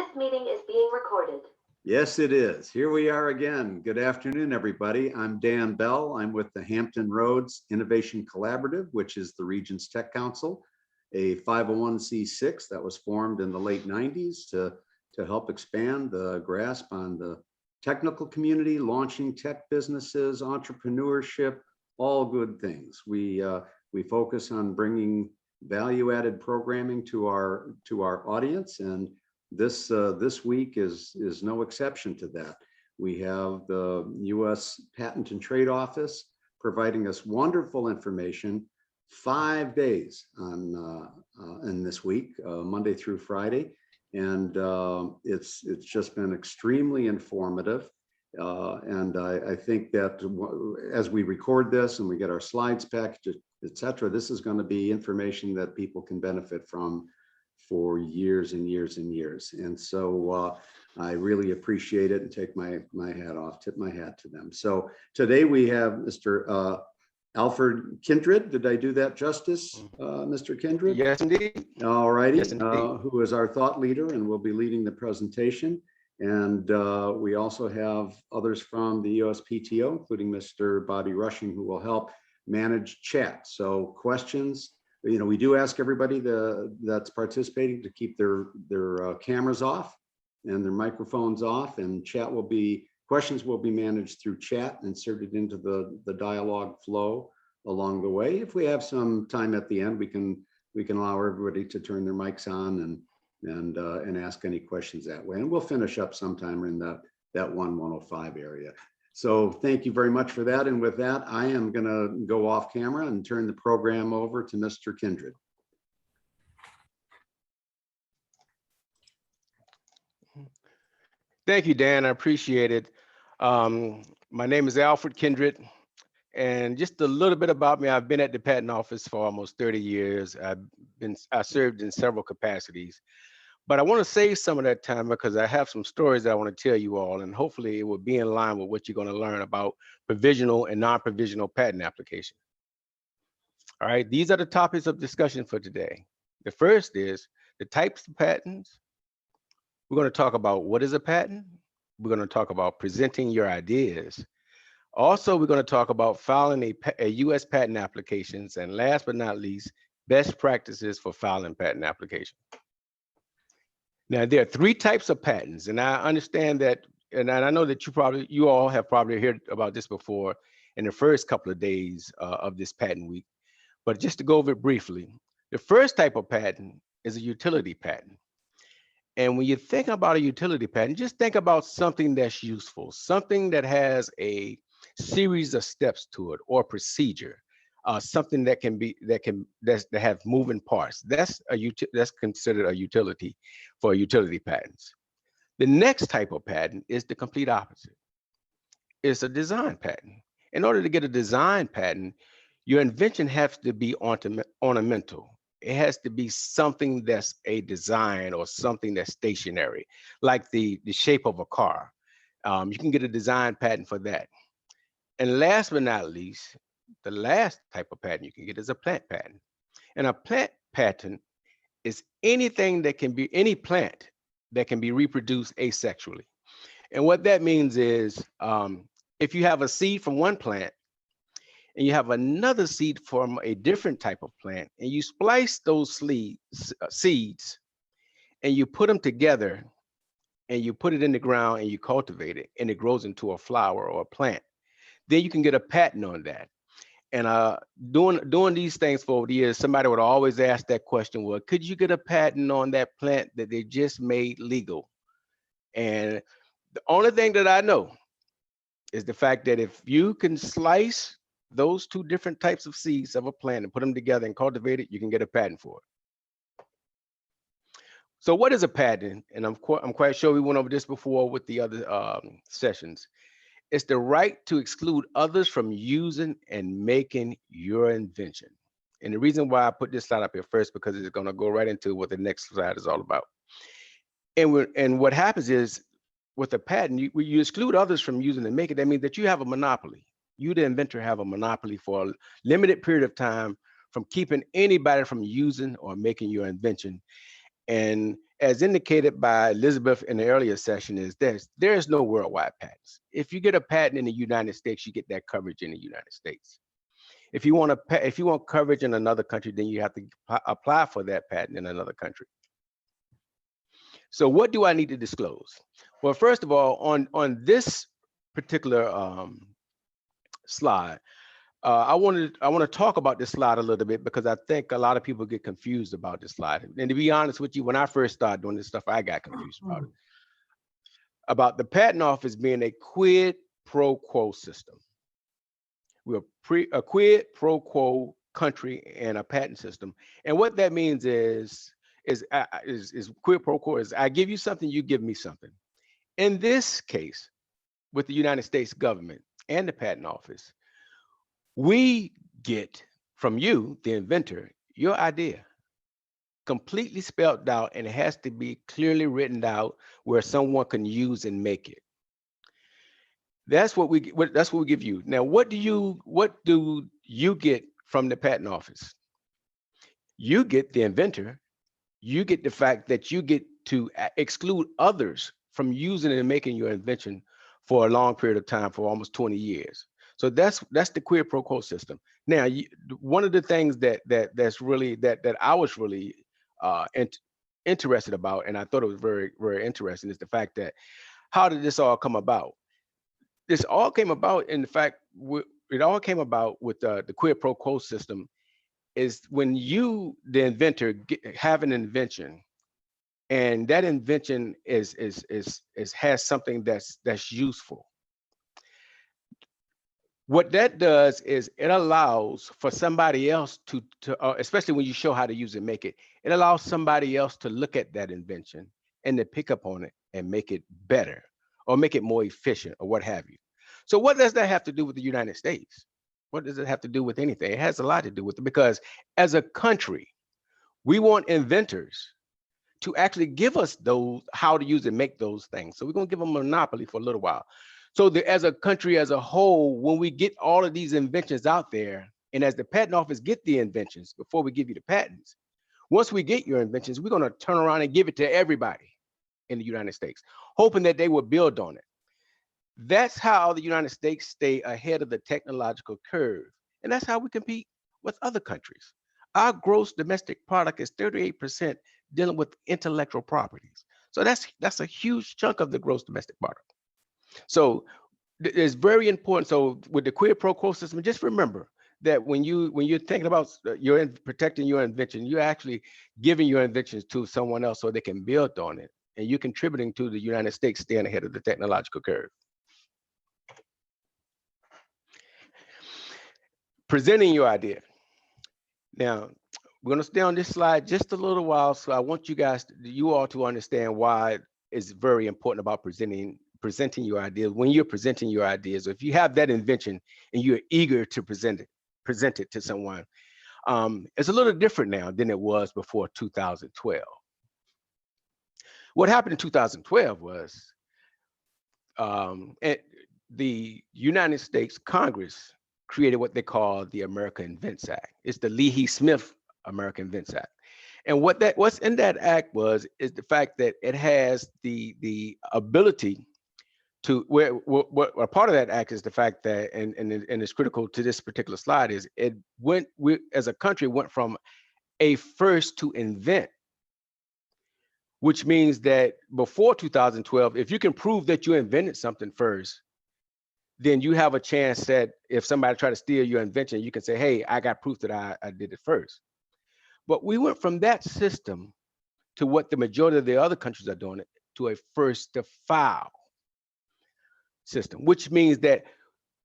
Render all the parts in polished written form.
This meeting is being recorded. Yes, it is. Here we are again. Good afternoon, everybody. I'm Dan Bell. I'm with the Hampton Roads Innovation Collaborative, which is the Region's Tech Council, a 501c6 that was formed in the late 90s to help expand the grasp on the technical community, launching tech businesses, entrepreneurship, all good things. We focus on bringing value-added programming to our audience, and this week is no exception to that. We have the U.S. Patent and Trade Office providing us wonderful information 5 days in this week, Monday through Friday, and it's just been extremely informative. And I think that as we record this and we get our slides back, etc., this is going to be information that people can benefit from for years and years and years. And so I really appreciate it and take my hat off, tip my hat to them. So today we have Mr. Alfred Kindred. Did I do that justice, Mr. Kindred? Yes, indeed. All righty, Yes, indeed. Who is our thought leader and will be leading the presentation. And we also have others from the USPTO, including Mr. Bobby Rushing, who will help manage chat. So questions, we do ask everybody that's participating to keep their cameras off and their microphones off, and questions will be managed through chat, inserted into the dialogue flow along the way. If we have some time at the end, we can allow everybody to turn their mics on and ask any questions that way. And we'll finish up sometime in that 1:05 area. So thank you very much for that. And with that, I am going to go off camera and turn the program over to Mr. Kindred. Thank you, Dan. I appreciate it. My name is Alfred Kindred. And just a little bit about me, I've been at the Patent Office for almost 30 years. I served in several capacities. But I want to save some of that time because I have some stories that I want to tell you all, and hopefully it will be in line with what you're going to learn about provisional and non-provisional patent application. All right, these are the topics of discussion for today. The first is the types of patents. We're going to talk about what is a patent. We're going to talk about presenting your ideas. Also, we're going to talk about filing a U.S. patent applications, and last but not least, best practices for filing patent applications. Now, there are three types of patents, and I understand that, and I know that you all have probably heard about this before in the first couple of days of this patent week. But just to go over it briefly, the first type of patent is a utility patent. And when you think about a utility patent, just think about something that's useful, something that has a series of steps to it or procedure. Something that have moving parts. That's considered a utility for utility patents. The next type of patent is the complete opposite. It's a design patent. In order to get a design patent, your invention has to be ornamental. It has to be something that's a design or something that's stationary, like the shape of a car. You can get a design patent for that. And last but not least, the last type of patent you can get is a plant patent. And a plant patent is anything that can be, any plant that can be reproduced asexually. And what that means is if you have a seed from one plant and you have another seed from a different type of plant, and you splice those seeds and you put them together and you put it in the ground and you cultivate it and it grows into a flower or a plant, then you can get a patent on that. And doing these things for over the years, somebody would always ask that question, well, could you get a patent on that plant that they just made legal? And the only thing that I know is the fact that if you can slice those two different types of seeds of a plant and put them together and cultivate it, you can get a patent for it. So what is a patent? And I'm quite sure we went over this before with the other sessions. It's the right to exclude others from using and making your invention. And the reason why I put this slide up here first, because it's going to go right into what the next slide is all about. And what happens is with a patent, you exclude others from using and making. That means that you have a monopoly. You, the inventor, have a monopoly for a limited period of time from keeping anybody from using or making your invention. And as indicated by Elizabeth in the earlier session, is there's no worldwide patents. If you get a patent in the United States, you get that coverage in the United States. If you want coverage in another country, then you have to apply for that patent in another country. So what do I need to disclose? Well, first of all, on this particular slide, I want to talk about this slide a little bit because I think a lot of people get confused about this slide. And to be honest with you, when I first started doing this stuff, I got confused about it. About the patent office being a quid pro quo system. We're a quid pro quo country and a patent system. And what that means is quid pro quo is I give you something, you give me something. In this case, with the United States government and the patent office, we get from you, the inventor, your idea completely spelled out, and it has to be clearly written out where someone can use and make it. That's what we give you. Now, what do you get from the patent office? You get the inventor. You get the fact that you get to exclude others from using and making your invention for a long period of time, for almost 20 years. So that's the quid pro quo system. Now, one of the things that I was really interested about, and I thought it was very, very interesting, is the fact that how did this all come about? This all came about in the fact it all came about with the quid pro quo system. Is when you, the inventor, have an invention, and that invention has something that's useful. What that does is it allows for somebody else to especially when you show how to use it, make it allows somebody else to look at that invention and to pick up on it and make it better or make it more efficient or what have you. So what does that have to do with the United States? What does it have to do with anything? It has a lot to do with it, because as a country, we want inventors to actually give us those how to use and make those things. So we're going to give them a monopoly for a little while. So as a country as a whole, when we get all of these inventions out there, and as the patent office get the inventions before we give you the patents, once we get your inventions, we're going to turn around and give it to everybody in the United States, hoping that they will build on it. That's how the United States stay ahead of the technological curve. And that's how we compete with other countries. Our gross domestic product is 38% dealing with intellectual properties. So that's a huge chunk of the gross domestic product. So it's very important. So with the quid pro quo system, just remember that when you're thinking about protecting your invention, you're actually giving your inventions to someone else so they can build on it. And you're contributing to the United States staying ahead of the technological curve. Presenting your idea. Now, we're going to stay on this slide just a little while. So I want you all to understand why it's very important about presenting your ideas. When you're presenting your ideas, if you have that invention and you're eager to present it to someone, it's a little different now than it was before 2012. What happened in 2012 was the United States Congress created what they call the America Invents Act. It's the Leahy-Smith America Invents Act. And what's in that act is the fact that it has the ability to what a part of that act is the fact that, and it's critical to this particular slide, is we as a country went from a first to invent, which means that before 2012, if you can prove that you invented something first, then you have a chance that if somebody try to steal your invention, you can say, hey, I got proof that I did it first. But we went from that system to what the majority of the other countries are doing, it to a first to file system, which means that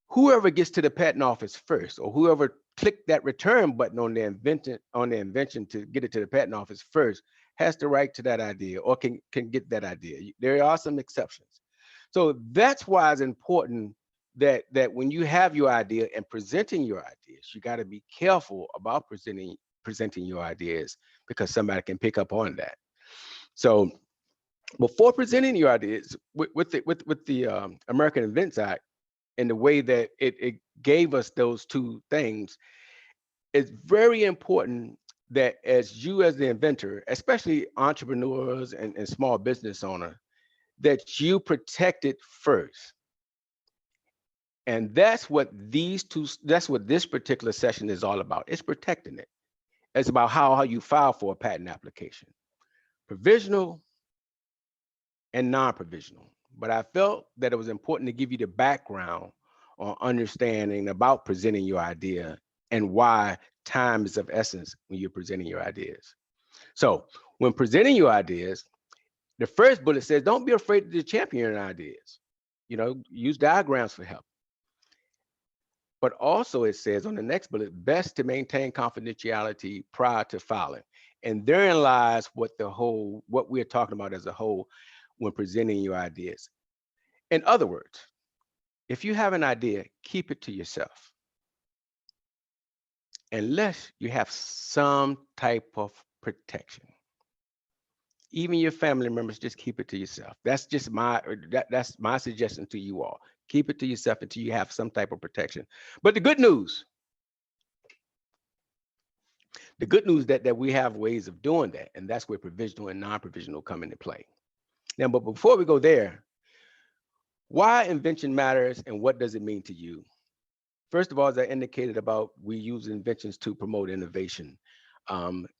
whoever gets to the patent office first, or whoever clicked that return button on the invention to get it to the patent office first, has the right to that idea or can get that idea. There are some exceptions. So that's why it's important that when you have your idea and presenting your ideas, you got to be careful about presenting your ideas, because somebody can pick up on that. So before presenting your ideas with the American Invents Act, and the way that it gave us those two things, it's very important that as you as the inventor, especially entrepreneurs and small business owner, that you protect it first. And that's what this particular session is all about. It's protecting it. It's about how you file for a patent application, provisional and non-provisional. But I felt that it was important to give you the background on understanding about presenting your idea and why time is of essence when you're presenting your ideas. So when presenting your ideas, the first bullet says, don't be afraid to champion your ideas. You know, use diagrams for help. But also it says on the next bullet, best to maintain confidentiality prior to filing. And therein lies what we're talking about as a whole when presenting your ideas. In other words, if you have an idea, keep it to yourself. Unless you have some type of protection. Even your family members, just keep it to yourself. That's just that's my suggestion to you all. Keep it to yourself until you have some type of protection. But the good news that we have ways of doing that, and that's where provisional and non-provisional come into play. Now, but before we go there, why invention matters and what does it mean to you? First of all, as I indicated about, we use inventions to promote innovation.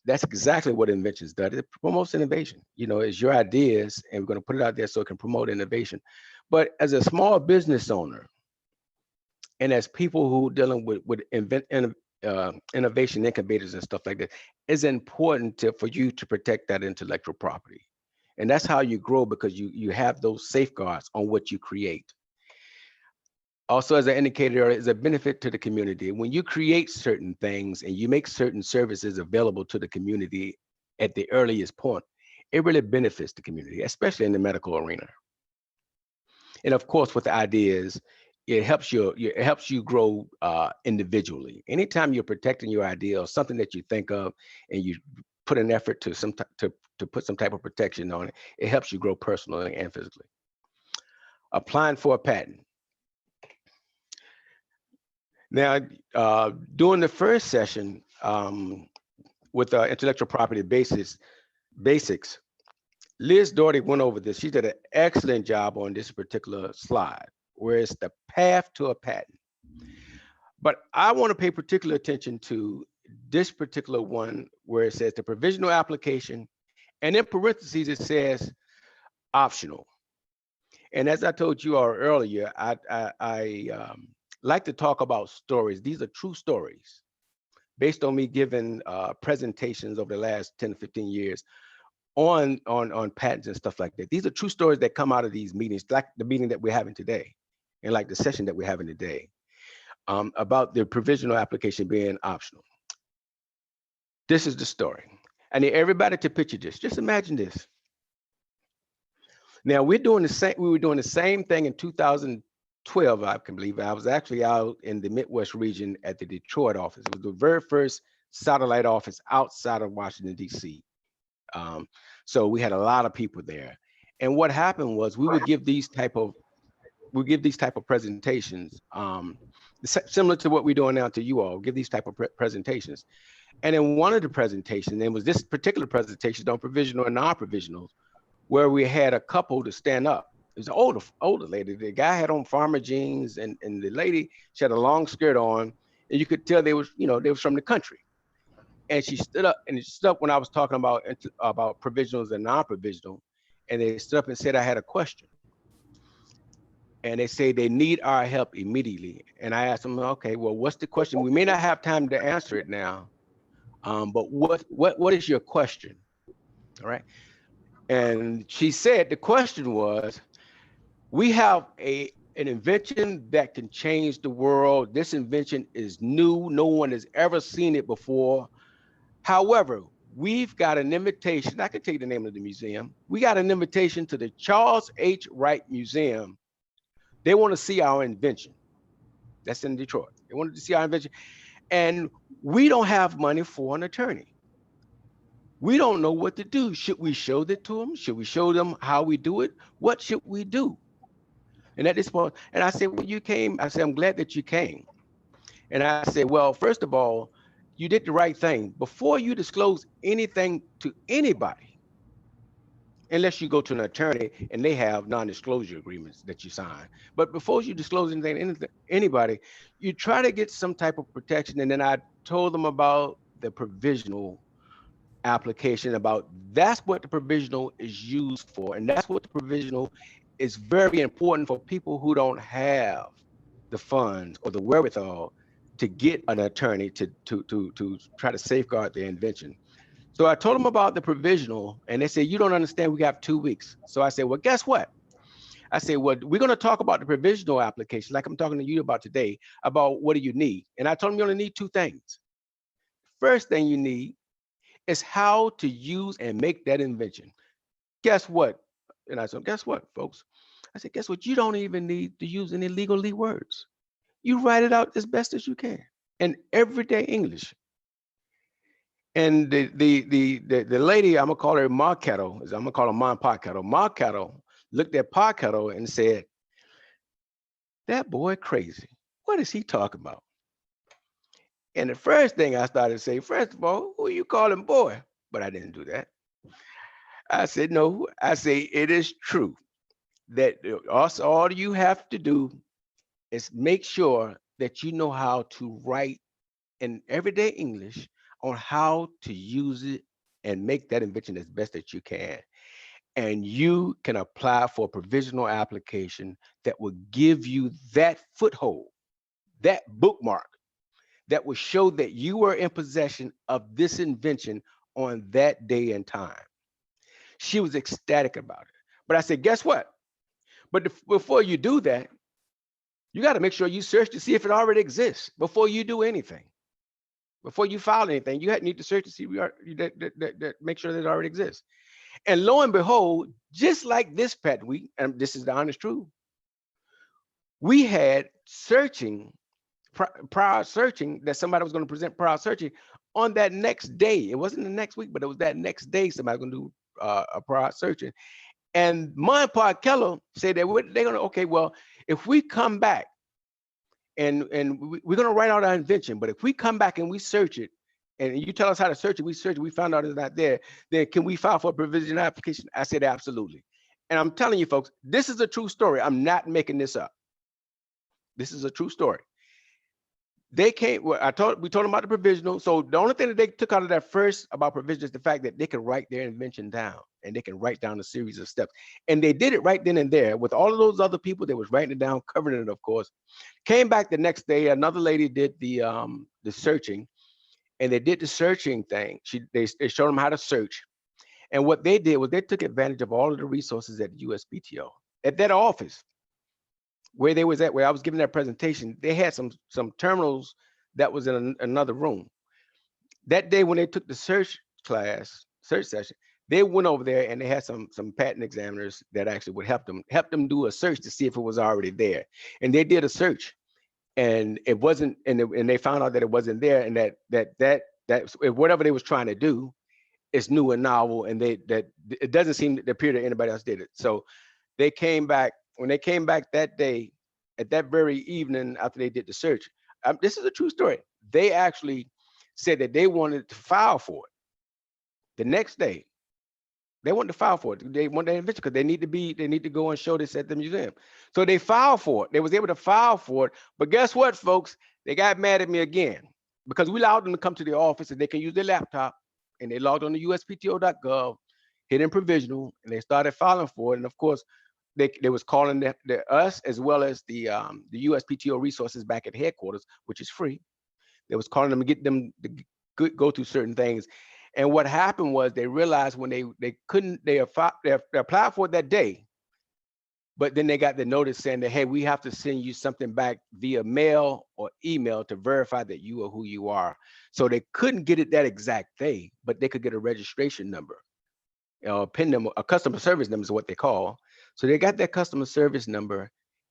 That's exactly what inventions does. It promotes innovation. You know, it's your ideas, and we're going to put it out there so it can promote innovation. But as a small business owner, and as people who are dealing with innovation incubators and stuff like that, it's important for you to protect that intellectual property. And that's how you grow, because you have those safeguards on what you create. Also, as I indicated earlier, is a benefit to the community. When you create certain things and you make certain services available to the community at the earliest point, it really benefits the community, especially in the medical arena. And of course, with the ideas, it helps you grow individually. Anytime you're protecting your idea or something that you think of, and you put an effort to put some type of protection on it, it helps you grow personally and physically. Applying for a patent. Now, during the first session with intellectual property basics, Liz Doherty went over this. She did an excellent job on this particular slide, where it's the path to a patent. But I want to pay particular attention to this particular one, where it says the provisional application, and in parentheses it says optional. And as I told you all earlier, I like to talk about stories. These are true stories based on me giving presentations over the last 10 to 15 years on patents and stuff like that. These are true stories that come out of these meetings, like the meeting that we're having today, and like the session that we're having today, about the provisional application being optional. This is the story. I need everybody to picture this. Just imagine this. Now we were doing the same thing in 2012, I can believe. I was actually out in the Midwest region at the Detroit office. It was the very first satellite office outside of Washington, D.C. So we had a lot of people there. And what happened was we would give these type of presentations, similar to what we're doing now to you all, give these type of presentations. And in one of the presentations, there was this particular presentation on provisional and non-provisionals, where we had a couple to stand up. It was an older lady. The guy had on farmer jeans, and the lady, she had a long skirt on, and you could tell they was from the country. And she stood up, when I was talking about provisionals and non-provisional, and they stood up and said I had a question. And they say they need our help immediately. And I asked them, okay, well, what's the question? We may not have time to answer it now, but what is your question? All right. And she said the question was, we have an invention that can change the world. This invention is new. No one has ever seen it before. However, we've got an invitation. I can tell you the name of the museum. We got an invitation to the Charles H. Wright Museum. They want to see our invention. That's in Detroit. They wanted to see our invention. And we don't have money for an attorney. We don't know what to do. Should we show that to them? Should we show them how we do it? What should we do? And at this point, and I said, well, you came. I said, I'm glad that you came. And I said, well, first of all, you did the right thing. Before you disclose anything to anybody, unless you go to an attorney and they have non-disclosure agreements that you sign. But before you disclose anything to anybody, you try to get some type of protection. And then I told them about the provisional application, about that's what the provisional is used for. And that's what the provisional is very important for people who don't have the funds or the wherewithal to get an attorney to try to safeguard their invention. So I told them about the provisional, and they said, you don't understand, we got 2 weeks. So I said, well, guess what? I said, well, we're going to talk about the provisional application, like I'm talking to you about today, about what do you need. And I told them you only need 2 things. First thing you need is how to use and make that invention. Guess what? And I said, guess what, folks? I said, guess what? You don't even need to use any legalese words. You write it out as best as you can in everyday English. And the lady, I'm gonna call her Ma Kettle, I'm gonna call her Ma Pa Kettle. Ma Kettle looked at Pa Kettle and said, that boy crazy. What is he talking about? And the first thing I started to say, first of all, who you calling boy? But I didn't do that. I said, no, I say, it is true that all you have to do is make sure that you know how to write in everyday English on how to use it and make that invention as best that you can. And you can apply for a provisional application that will give you that foothold, that bookmark, that will show that you were in possession of this invention on that day and time. She was ecstatic about it. But I said, guess what? But before you do that, you got to make sure you search to see if it already exists before you do anything. Before you file anything, you need to search to see that make sure that it already exists. And lo and behold, just like this patent week, and this is the honest truth, we had searching, prior searching, that somebody was going to present prior searching on that next day. It wasn't the next week, but it was that next day somebody was going to do a prior searching. And my part Keller said that they're going to, okay, well, if we come back and we're going to write out our invention, but if we come back and we search it, and you tell us how to search it, we search it, we found out it's not there, then can we file for a provisional application? I said, absolutely. And I'm telling you folks, this is a true story. I'm not making this up. This is a true story. They came, we told them about the provisional. So the only thing that they took out of that first about provisional is the fact that they can write their invention down, and they can write down a series of steps. And they did it right then and there with all of those other people that was writing it down, covering it, of course. Came back the next day, another lady did the searching, and they did the searching thing. They showed them how to search. And what they did was they took advantage of all of the resources at the USPTO. At that office, where they was at, where I was giving that presentation, they had some terminals that was in another room. That day when they took the search session, they went over there and they had some patent examiners that actually would help them do a search to see if it was already there. And they did a search, and it wasn't, and they found out that it wasn't there, and that whatever they was trying to do is new and novel, and that it doesn't seem to appear that anybody else did it. So they came back. When they came back that day, at that very evening after they did the search, this is a true story. They actually said that they wanted to file for it. The next day, they wanted to file for it. They wanted the invention because they need to go and show this at the museum. So they filed for it. They was able to file for it. But guess what, folks? They got mad at me again because we allowed them to come to the office and they can use their laptop, and they logged on to uspto.gov, hit in provisional, and they started filing for it. And of course, they was calling us as well as the Uspto Resources back at headquarters, which is free. They was calling them to get them to go through certain things. And what happened was they realized when they applied for it that day, but then they got the notice saying that, hey, we have to send you something back via mail or email to verify that you are who you are. So they couldn't get it that exact day, but they could get a registration number, a PIN number, a customer service number is what they call. So they got that customer service number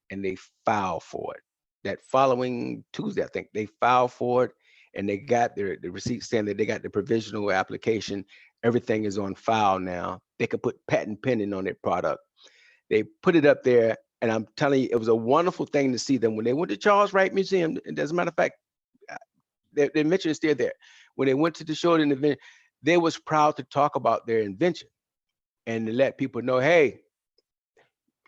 and they filed for it. That following Tuesday, I think, they filed for it, and they got the receipt saying that they got the provisional application. Everything is on file now. They could put patent pending on their product. They put it up there, and I'm telling you, it was a wonderful thing to see them when they went to Charles Wright Museum. And as a matter of fact, The invention is still there. When they went to the show, they was proud to talk about their invention and to let people know, hey,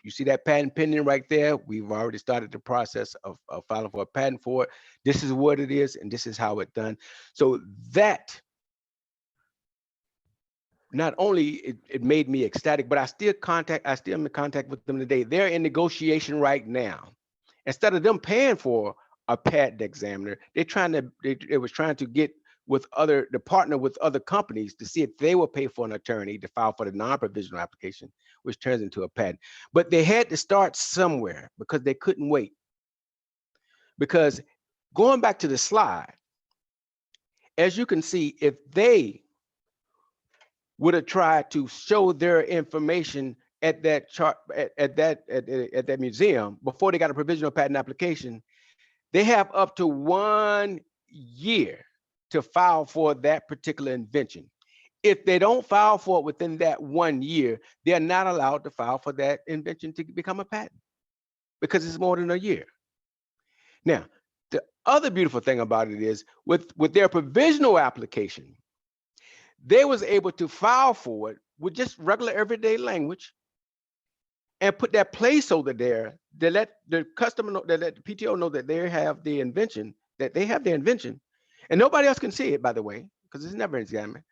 you see that patent pending right there? We've already started the process of filing for a patent for it. This is what it is, and this is how it's done. So that not only it made me ecstatic, but I still am in contact with them today. They're in negotiation right now. Instead of them paying for a patent examiner, they was trying to get to partner with other companies to see if they will pay for an attorney to file for the non-provisional application, which turns into a patent. But they had to start somewhere because they couldn't wait. Because going back to the slide, as you can see, if they would have tried to show their information at that chart at that museum before they got a provisional patent application, they have up to 1 year to file for that particular invention. If they don't file for it within that 1 year, they're not allowed to file for that invention to become a patent because it's more than a year. Now, the other beautiful thing about it is with their provisional application, they was able to file for it with just regular everyday language and put that placeholder there to let the customer know, that let the PTO know that they have the invention, and nobody else can see it, by the way, because it's never examined,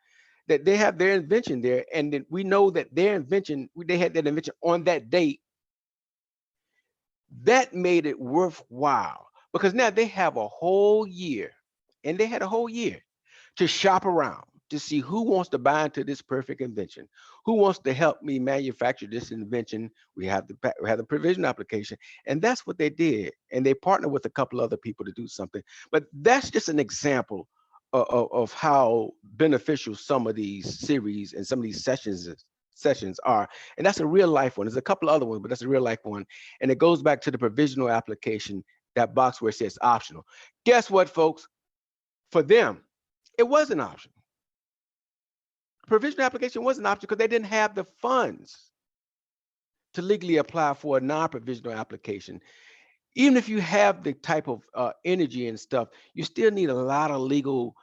that they have their invention there, and then we know that their invention, they had that invention on that date. That made it worthwhile because now they have a whole year, and they had a whole year to shop around to see who wants to buy into this perfect invention, who wants to help me manufacture this invention. We have the provision application, and that's what they did. And they partnered with a couple other people to do something. But that's just an example of how beneficial some of these series and some of these sessions are. And that's a real life one. There's a couple other ones, but that's a real life one. And it goes back to the provisional application, that box where it says optional. Guess what, folks? For them, it wasn't optional. Provisional application wasn't optional because they didn't have the funds to legally apply for a non-provisional application. Even if you have the type of energy and stuff, you still need a lot of legal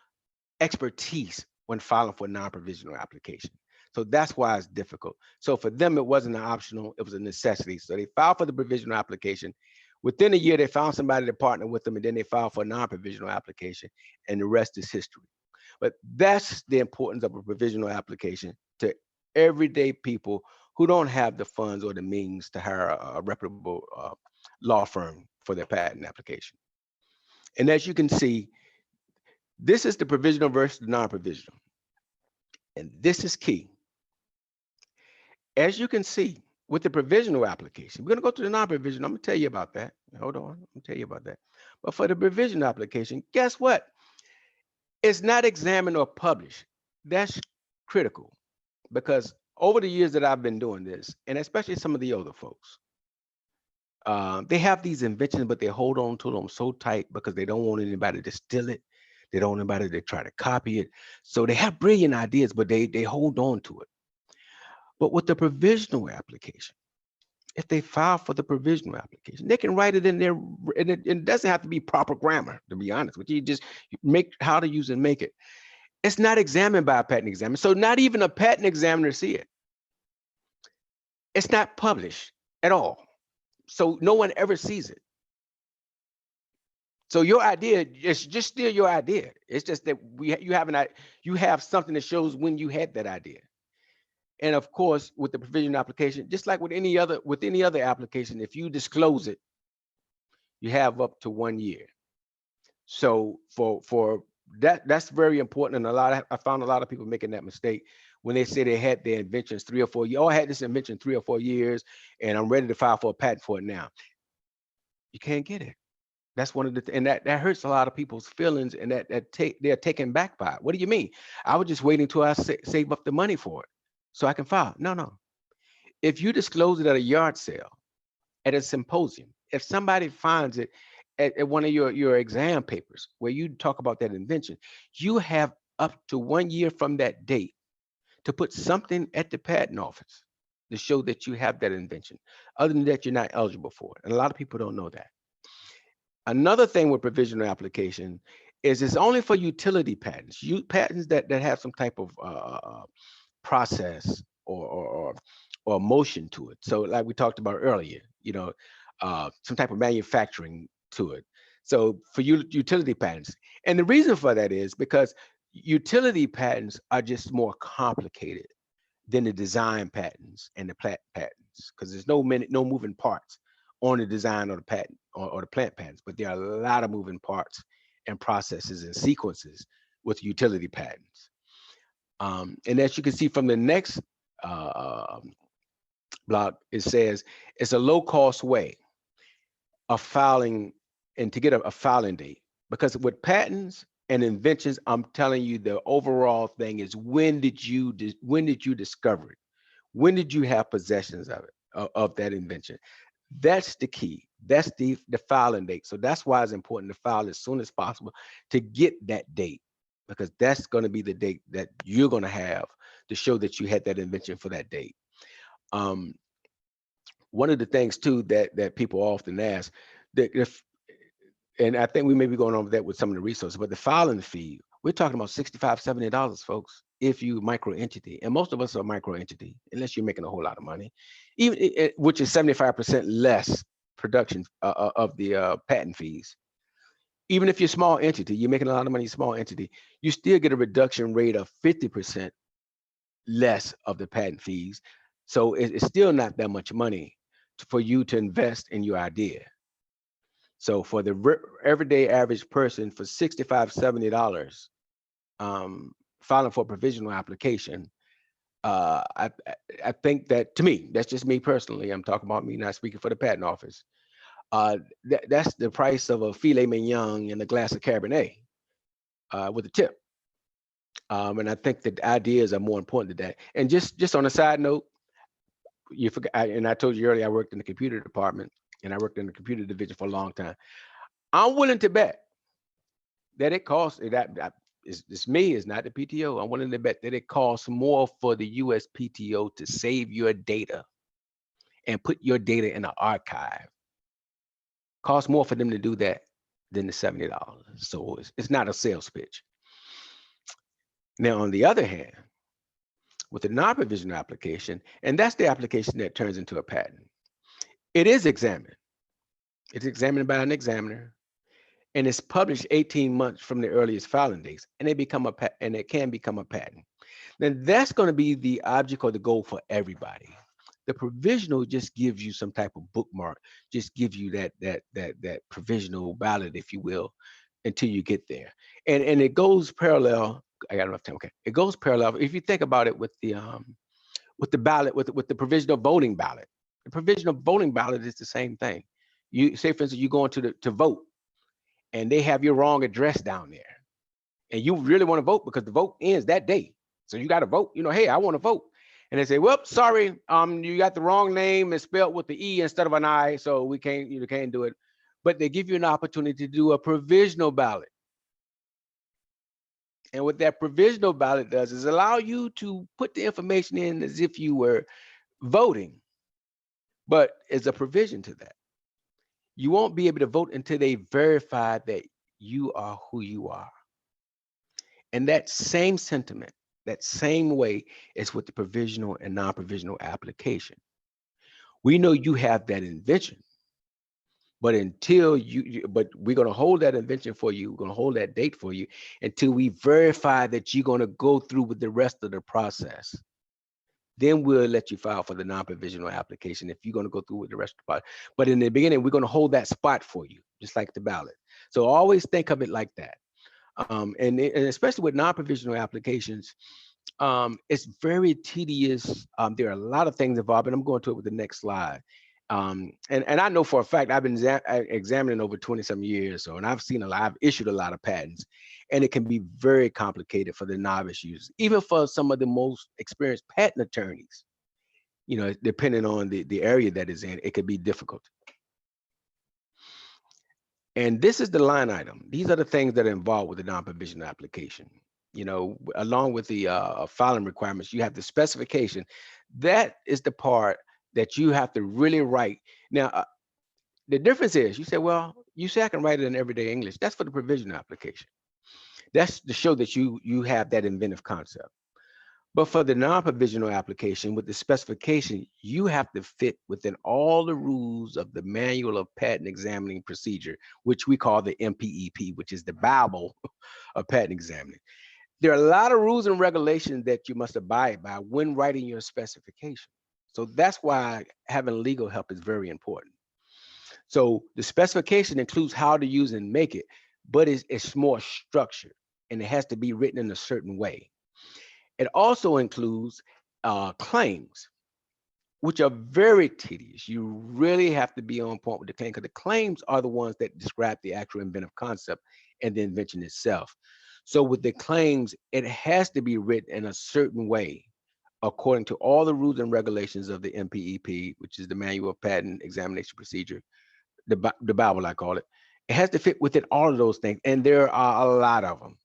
expertise when filing for a non-provisional application. So that's why it's difficult. So for them, it wasn't an optional, it was a necessity. So they filed for the provisional application. Within a year, they found somebody to partner with them, and then they filed for a non-provisional application, and the rest is history. But that's the importance of a provisional application to everyday people who don't have the funds or the means to hire a reputable law firm for their patent application. And as you can see, this is the provisional versus the non-provisional. And this is key. As you can see, with the provisional application, we're going to go to the non-provisional. I'm going to tell you about that. Hold on, I'm going to tell you about that. But for the provisional application, guess what? It's not examined or published. That's critical because over the years that I've been doing this, and especially some of the older folks, they have these inventions, but they hold on to them so tight because they don't want anybody to steal it. They don't want anybody to try to copy it. So they have brilliant ideas, but they hold on to it. But with the provisional application, if they file for the provisional application, they can write it in there, and it doesn't have to be proper grammar, to be honest with you. Just make how to use and make it. It's not examined by a patent examiner, so not even a patent examiner see it. It's not published at all, so no one ever sees it. So your idea is just still your idea. It's just that you have something that shows when you had that idea. And of course, with the provisional application, just like with any other application, if you disclose it, you have up to 1 year. So for that's very important. And I found a lot of people making that mistake when they say they had their inventions 3 or 4 years. Oh, I had this invention 3 or 4 years, and I'm ready to file for a patent for it now. You can't get it. That's one of the and that hurts a lot of people's feelings, and they're taken back by it. What do you mean? I was just waiting until I save up the money for it so I can file. No. If you disclose it at a yard sale, at a symposium, if somebody finds it at one of your exam papers where you talk about that invention, you have up to 1 year from that date to put something at the patent office to show that you have that invention. Other than that, you're not eligible for it. And a lot of people don't know that. Another thing with provisional application is it's only for utility patents, patents that have some type of process or motion to it. So like we talked about earlier, some type of manufacturing to it. So for utility patents, and the reason for that is because utility patents are just more complicated than the design patents and the plant patents, because there's no moving parts on the design or the patent or the plant patents, but there are a lot of moving parts and processes and sequences with utility patents. And as you can see from the next block, it says it's a low-cost way of filing and to get a filing date. Because with patents and inventions, I'm telling you, the overall thing is when did you discover it? When did you have possessions of it, of that invention? That's the key. That's the filing date. So that's why it's important to file as soon as possible to get that date, because that's going to be the date that you're going to have to show that you had that invention for that date. One of the things too that people often ask, that and I think we may be going over that with some of the resources, but the filing fee, we're talking about $65, $70, folks, if you micro entity, and most of us are micro entity, unless you're making a whole lot of money, even which is 75% less production of the patent fees. Even if you're small entity, you're making a lot of money, small entity, you still get a reduction rate of 50% less of the patent fees. So it's still not that much money for you to invest in your idea. So for the everyday average person, for $65, $70, filing for a provisional application, I think that, to me, that's just me personally, I'm talking about me, not speaking for the patent office. That's the price of a filet mignon and a glass of Cabernet with a tip. And I think that ideas are more important than that. And just on a side note, you forgot, and I told you earlier, I worked in the computer department and I worked in the computer division for a long time. I'm willing to bet that it costs, it's me, it's not the PTO. I'm willing to bet that it costs more for the USPTO to save your data and put your data in an archive. Costs more for them to do that than the $70. So it's not a sales pitch. Now, on the other hand, with the non-provisional application, and that's the application that turns into a patent, it is examined. It's examined by an examiner, and it's published 18 months from the earliest filing dates, and it can become a patent. Then that's going to be the object or the goal for everybody. The provisional just gives you some type of bookmark, just gives you that provisional ballot, if you will, until you get there. And it goes parallel. I got enough time. Okay, it goes parallel. If you think about it with the ballot, with the provisional voting ballot, the provisional voting ballot is the same thing. You say, for instance, you go into to vote, and they have your wrong address down there, and you really want to vote because the vote ends that day. So you got to vote. Hey, I want to vote. And they say, well, sorry, you got the wrong name. It's spelled with the E instead of an I, so we can't, you can't do it. But they give you an opportunity to do a provisional ballot. And what that provisional ballot does is allow you to put the information in as if you were voting, but it's a provision to that. You won't be able to vote until they verify that you are who you are. And that same sentiment, that same way is with the provisional and non-provisional application. We know you have that invention, but but we're going to hold that invention for you. We're going to hold that date for you until we verify that you're going to go through with the rest of the process. Then we'll let you file for the non-provisional application if you're going to go through with the rest of the process. But in the beginning, we're going to hold that spot for you, just like the ballot. So always think of it like that. And especially with non-provisional applications, it's very tedious. There are a lot of things involved, and I'm going to it with the next slide. And I know for a fact, I've been examining over 20-some years, and I've issued a lot of patents, and it can be very complicated for the novice users, even for some of the most experienced patent attorneys. Depending on the area that is in, it could be difficult. And this is the line item. These are the things that are involved with the non-provisional application. Along with the filing requirements, you have the specification. That is the part that you have to really write. Now, the difference is, you say, well, you say I can write it in everyday English. That's for the provisional application. That's to show that you have that inventive concept. But for the non-provisional application with the specification, you have to fit within all the rules of the Manual of Patent Examining Procedure, which we call the MPEP, which is the Bible of patent examining. There are a lot of rules and regulations that you must abide by when writing your specification. So that's why having legal help is very important. So the specification includes how to use and make it, but it's more structured and it has to be written in a certain way. It also includes claims, which are very tedious. You really have to be on point with the claim because the claims are the ones that describe the actual inventive concept and the invention itself. So with the claims, it has to be written in a certain way according to all the rules and regulations of the MPEP, which is the Manual of Patent Examination Procedure, the Bible, I call it. It has to fit within all of those things, and there are a lot of them.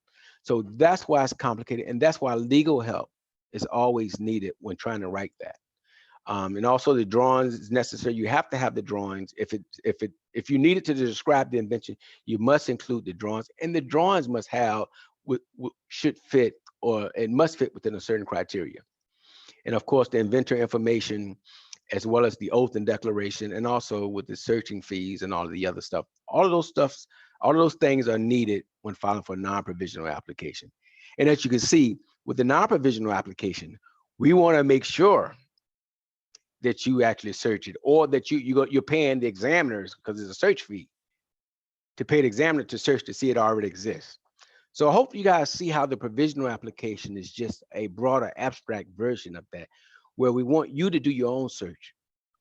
So that's why it's complicated, and that's why legal help is always needed when trying to write that. And also the drawings is necessary. You have to have the drawings. If you need it to describe the invention, you must include the drawings, and the drawings must have should fit, or it must fit within a certain criteria. And of course, the inventor information, as well as the oath and declaration, and also with the searching fees and all of the other stuff. All of those things are needed when filing for a non-provisional application. And as you can see, with the non-provisional application, we want to make sure that you actually search it, or that you're paying the examiners, because there's a search fee, to pay the examiner to search to see it already exists. So I hope you guys see how the provisional application is just a broader abstract version of that, where we want you to do your own search,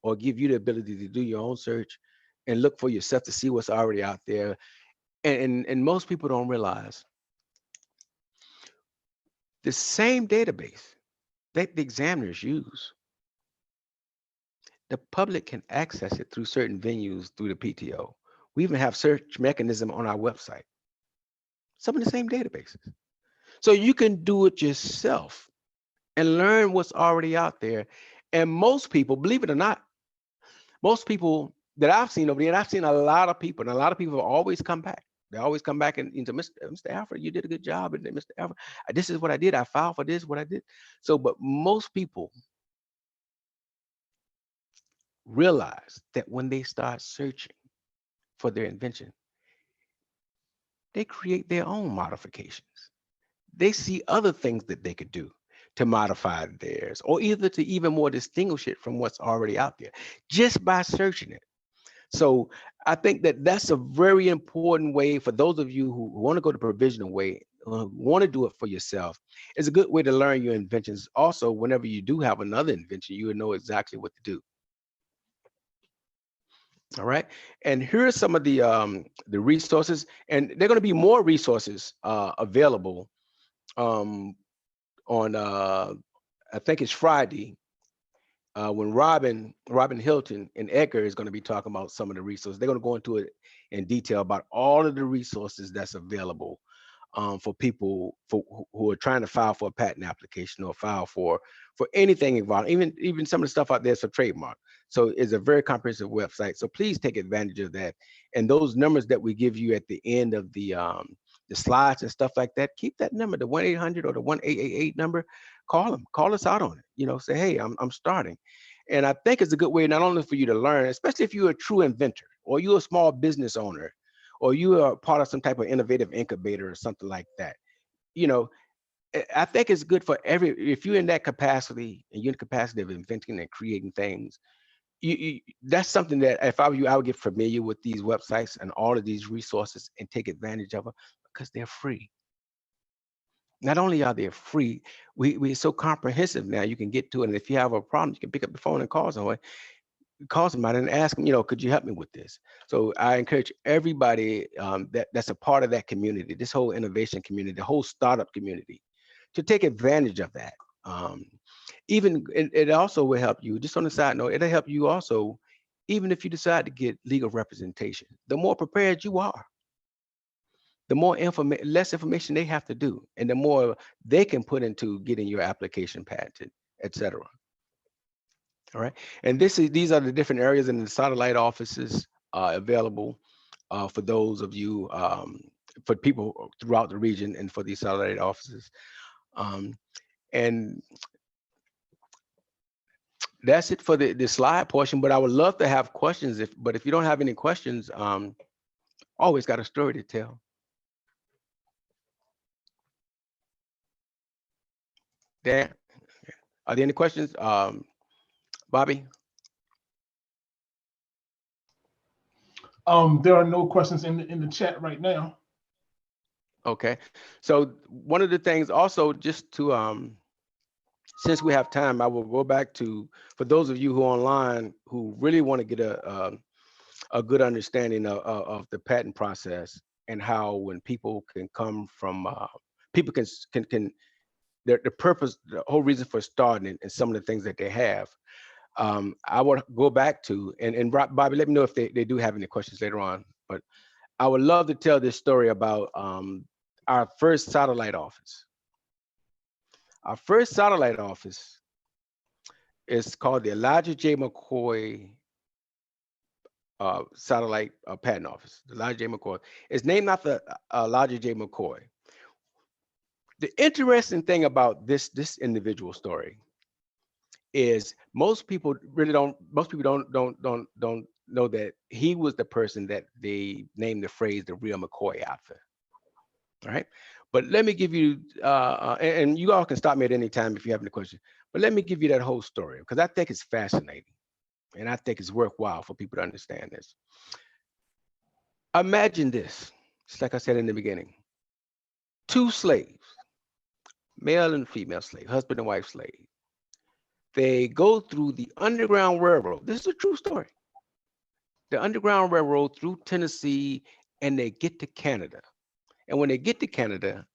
or give you the ability to do your own search and look for yourself to see what's already out there. And most people don't realize the same database that the examiners use, the public can access it through certain venues through the PTO. We even have search mechanism on our website. Some of the same databases. So you can do it yourself and learn what's already out there. And most people, believe it or not, most people that I've seen over there, and I've seen a lot of people, and a lot of people always come back. They always come back and into Mr. Alfred, you did a good job. And Mr. Alfred, this is what I did. I filed for this, what I did. So, but most people realize that when they start searching for their invention, they create their own modifications. They see other things that they could do to modify theirs, or either to even more distinguish it from what's already out there, just by searching it. So I think that that's a very important way for those of you who want to go the provisional way, want to do it for yourself. It's a good way to learn your inventions. Also, whenever you do have another invention, you will know exactly what to do. All right, and here are some of the resources, and there are going to be more resources available on I think it's Friday, when Robin Hilton and Edgar is going to be talking about some of the resources. They're going to go into it in detail about all of the resources that's available for people who are trying to file for a patent application, or file for anything involved. Even some of the stuff out there is for trademark. So it's a very comprehensive website. So please take advantage of that. And those numbers that we give you at the end of the slides and stuff like that, keep that number, the 1-800 or the 1-888 number. Call them, call us out on it. Say, hey, I'm starting. And I think it's a good way not only for you to learn, especially if you're a true inventor, or you're a small business owner, or you are part of some type of innovative incubator or something like that. I think it's good for if you're in that capacity, and you're in the capacity of inventing and creating things, that's something that if I were you, I would get familiar with these websites and all of these resources and take advantage of them, because they're free. Not only are they free, we're so comprehensive now, you can get to it. And if you have a problem, you can pick up the phone and call somebody and ask them, could you help me with this? So I encourage everybody that's a part of that community, this whole innovation community, the whole startup community, to take advantage of that. Even it also will help you, just on the side note, it'll help you also, even if you decide to get legal representation. The more prepared you are, the more less information they have to do, and the more they can put into getting your application patented, etc. All right, and these are the different areas in the satellite offices available for those of you for people throughout the region and for these satellite offices. And that's it for the slide portion, but I would love to have questions. But if you don't have any questions, always got a story to tell. Dan, are there any questions? Bobby? There are no questions in the chat right now. Okay, so one of the things also, just to since we have time, I will go back to, for those of you who are online who really want to get a good understanding of the patent process, and how when people can come from people can the purpose, the whole reason for starting it, and some of the things that they have. I would go back to, and Bobby, let me know if they do have any questions later on, but I would love to tell this story about our first satellite office. Our first satellite office is called the Elijah J. McCoy Satellite Patent Office. The Elijah J. McCoy. It's named after Elijah J. McCoy. The interesting thing about this individual story is most people don't know that he was the person that they named the phrase the real McCoy after. All right, but let me give you and you all can stop me at any time if you have any questions, but let me give you that whole story, because I think it's fascinating and I think it's worthwhile for people to understand this. Imagine this, just like I said in the beginning, two slaves, male and female slave, husband and wife slave. They go through the Underground Railroad. This is a true story. The Underground Railroad through Tennessee, and they get to Canada. And when they get to Canada,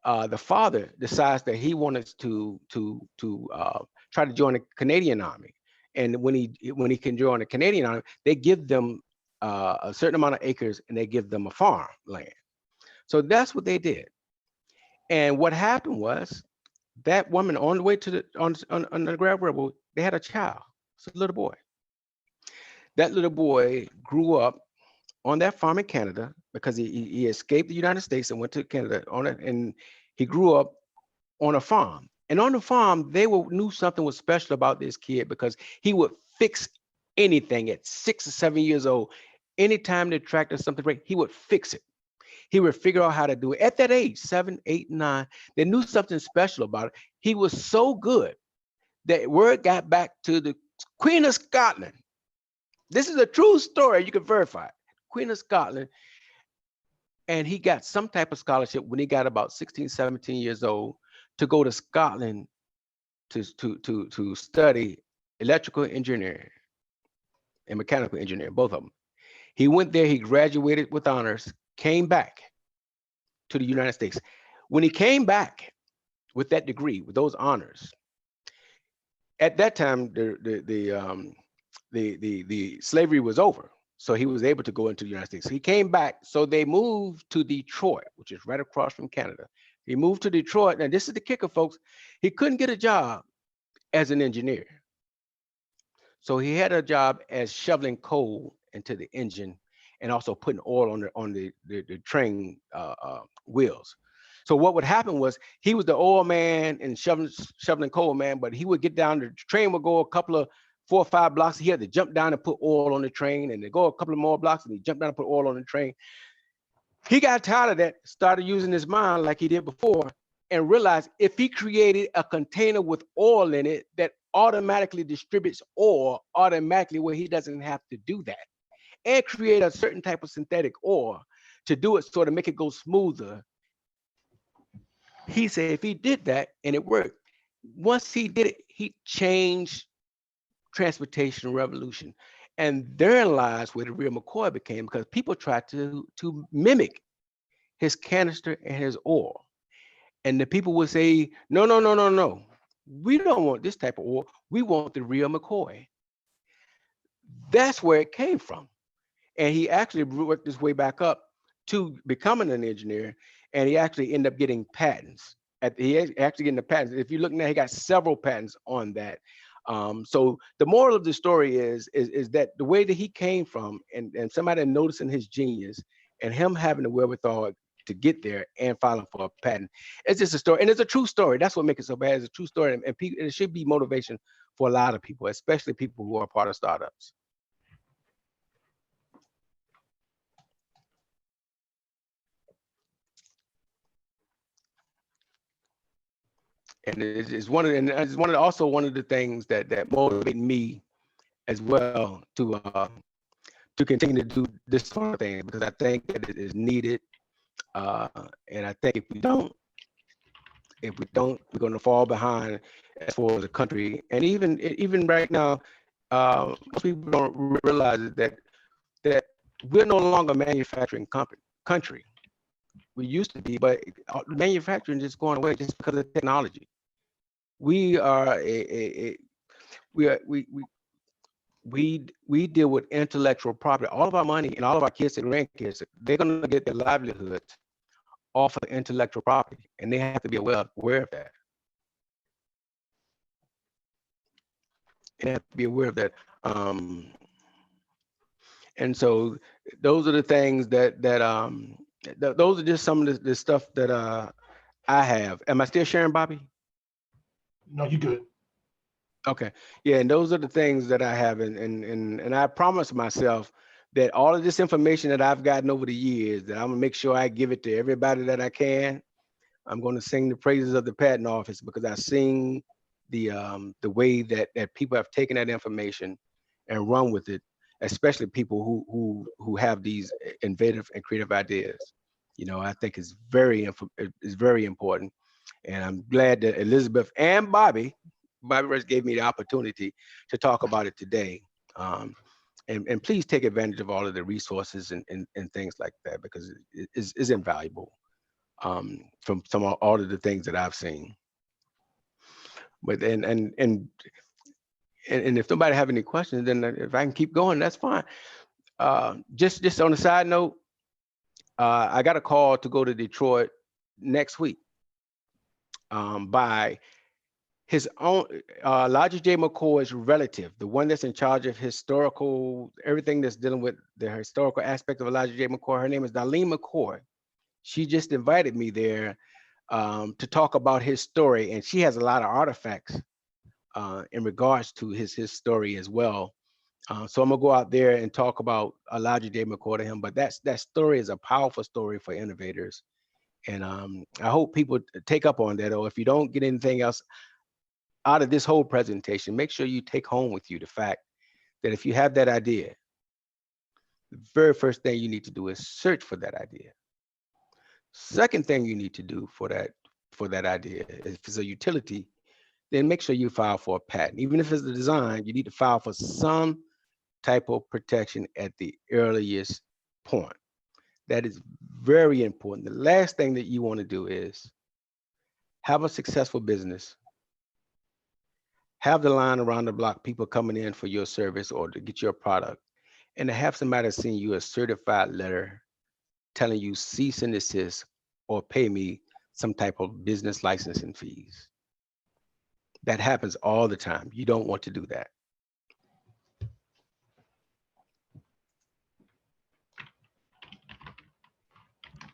the father decides that he wanted to try to join the Canadian Army. And when he can join the Canadian Army, they give them a certain amount of acres, and they give them a farm land. So that's what they did. And what happened was, that woman on the way to the on the Underground Railroad, they had a child. It's a little boy. That little boy grew up on that farm in Canada, because he escaped the United States and went to Canada on it, and he grew up on a farm. And on the farm, they knew something was special about this kid, because he would fix anything at 6 or 7 years old. Anytime the tractor something break, he would fix it. He would figure out how to do it. At that age, 7, 8, 9, they knew something special about it. He was so good that word got back to the Queen of Scotland. This is a true story. You can verify it. Queen of Scotland. And he got some type of scholarship when he got about 16, 17 years old to go to Scotland to study electrical engineering and mechanical engineering, both of them. He went there, he graduated with honors, came back to the United States. When he came back with that degree, with those honors, at that time, the slavery was over. So he was able to go into the United States. He came back. So they moved to Detroit, which is right across from Canada. He moved to Detroit. And this is the kicker, folks. He couldn't get a job as an engineer. So he had a job as shoveling coal into the engine, and also putting oil on the train wheels. So what would happen was, he was the oil man and shoveling coal man, but he would get down, the train would go a couple of 4 or 5 blocks. He had to jump down and put oil on the train, and they go a couple of more blocks, and he jumped down and put oil on the train. He got tired of that, started using his mind like he did before, and realized if he created a container with oil in it that automatically distributes oil automatically, where he doesn't have to do that, and create a certain type of synthetic oil to do it, so to make it go smoother. He said if he did that and it worked, once he did it, he changed transportation revolution. And therein lies where the real McCoy became, because people tried to mimic his canister and his oil. And the people would say, no, no, no, no, no. We don't want this type of oil. We want the real McCoy. That's where it came from. And he actually worked his way back up to becoming an engineer. And he actually ended up getting patents. He actually getting the patents. If you look now, he got several patents on that. So the moral of the story is that the way that he came from, and somebody noticing his genius, and him having the wherewithal to get there and filing for a patent. It's just a story, and it's a true story. That's what makes it so bad. It's a true story, and people, it should be motivation for a lot of people, especially people who are part of startups. And it's one of also one of the things that motivate me as well to continue to do this sort of thing, because I think that it is needed. And I think if we don't, we're going to fall behind as far as the country. And even right now, most people don't realize that we're no longer a manufacturing country. We used to be, but manufacturing is going away just because of technology. We are we deal with intellectual property. All of our money and all of our kids and grandkids, they're going to get their livelihoods off of intellectual property, and they have to be aware of that. They have to be aware of that. And so those are the things that those are just some of the stuff that I have. Am I still sharing, Bobby? No, you good. Okay. Yeah, and those are the things that I have, and I promise myself that all of this information that I've gotten over the years, that I'm gonna make sure I give it to everybody that I can. I'm going to sing the praises of the patent office, because I've seen the way that people have taken that information and run with it, especially people who have these innovative and creative ideas. You know, I think it's very important, and I'm glad that Elizabeth and Bobby Rush gave me the opportunity to talk about it today. And please take advantage of all of the resources and things like that, because it is invaluable from all of the things that I've seen. But and if nobody have any questions, then if I can keep going, that's fine. Just on a side note, I got a call to go to Detroit next week by his own Elijah J. McCoy's relative, the one that's in charge of everything that's dealing with the historical aspect of Elijah J. McCoy. Her name is Darlene McCoy. She just invited me there to talk about his story, and she has a lot of artifacts in regards to his story as well. So I'm gonna go out there and talk about Elijah J. McCoy to him. But that story is a powerful story for innovators, and I hope people take up on that. Or if you don't get anything else out of this whole presentation, make sure you take home with you the fact that if you have that idea, the very first thing you need to do is search for that idea. Second thing you need to do for that idea, if it's a utility, then make sure you file for a patent. Even if it's a design, you need to file for some type of protection at the earliest point. That is very important. The last thing that you want to do is have a successful business, have the line around the block, people coming in for your service or to get your product, and to have somebody send you a certified letter telling you cease and desist or pay me some type of business licensing fees. That happens all the time. You don't want to do that.